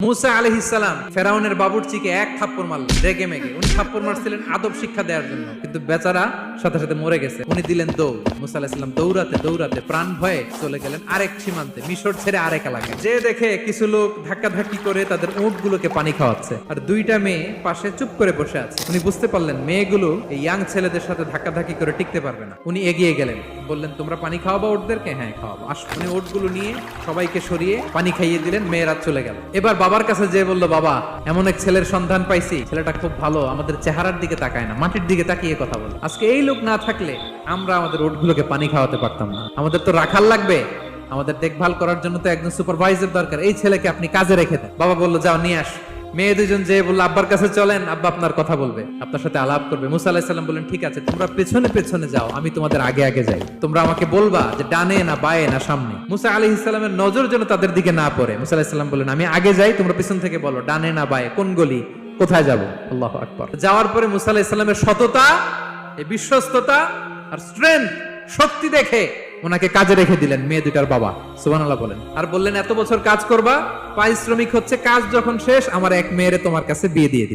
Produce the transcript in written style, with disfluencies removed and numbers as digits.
মুসা আলাইহিস সালাম ফেরাউনের বাবুর্চিকে এক থাপ্পড় মারলেন রেগে মেগে। উনি থাপ্পড় মারছিলেন আদব শিক্ষা দেওয়ার জন্য, কিন্তু বেচারা সাথে সাথে মরে গেছে। উনি দিলেন দৌড়। মুসা আলাইহিস সালাম দৌড়াতে দৌড়াতে প্রাণ ভয়ে চলে গেলেন আরেক সীমান্তে, মিশর ছেড়ে আরেক এলাকায়। যে দেখে কিছু লোক ধাক্কাধাক্কি করে তাদের উটগুলোকে পানি খাওয়াচ্ছে, আর দুইটা মেয়ে পাশে চুপ করে বসে আছে। উনি বুঝতে পারলেন মেয়েগুলো এই ইয়াং ছেলেদের সাথে ধাক্কাধাক্কি করে টিকতে পারবে না। উনি এগিয়ে গেলেন, বললেন তোমরা পানি খাওয়াবো উটদেরকে? হ্যাঁ খাওয়াবো, আসো। উনি উটগুলো নিয়ে সবাইকে সরিয়ে পানি খাইয়ে দিলেন, মেয়েরা চলে গেল। এবার বাবার কাছে যেয়ে বলল, বাবা এমন এক ছেলের সন্ধান পাইছি, ছেলেটা খুব ভালো, আমাদের চেহারার দিকে তাকায় না, মাটির দিকে তাকিয়ে কথা বলে। আজকে এই লোক না থাকলে আমরা আমাদের উটগুলোকে পানি খাওয়াতে পারতাম না। আমাদের তো রাখাল লাগবে, আমাদের দেখভাল করার জন্য তো একজন সুপারভাইজার দরকার। এই ছেলেকে আপনি কাজে রেখে দেন। বাবা বললো যাও নিয়ে আস। মেয়ে দুজন যে বললো আব্বার কাছে চলেন, আব্বা আপনার কথা বলবে, আপনার সাথে আলাপ করবে। মুসা আলাইহিস সালাম বললেন ঠিক আছে, তোমরা পেছনে পেছনে যাও, আমি তোমাদের আগে আগে যাই। তোমরা আমাকে বলবা যে ডানে না বায়ে না সামনে। মুসা আলাইহিস সালামের নজর যেন তাদের দিকে না পড়ে। মুসা আলাইহিস সালাম বললেন আমি আগে যাই, তোমরা পেছন থেকে বলো ডানে না বায়ে, কোন গলি, কোথায় যাবো। আল্লাহু আকবার। যাওয়ার পরে মুসা আলাইহিস সালামের সততা, এই বিশ্বস্ততা আর স্ট্রেংথ, শক্তি দেখে ওনাকে কাজে রেখে দিলেন মেয়ে দুটার বাবা। সুবহানাল্লাহ বলেন। আর বললেন এত বছর কাজ করবা, পারিশ্রমিক হচ্ছে কাজ যখন শেষ আমার এক মেয়েরে তোমার কাছে বিয়ে দিয়ে দিই।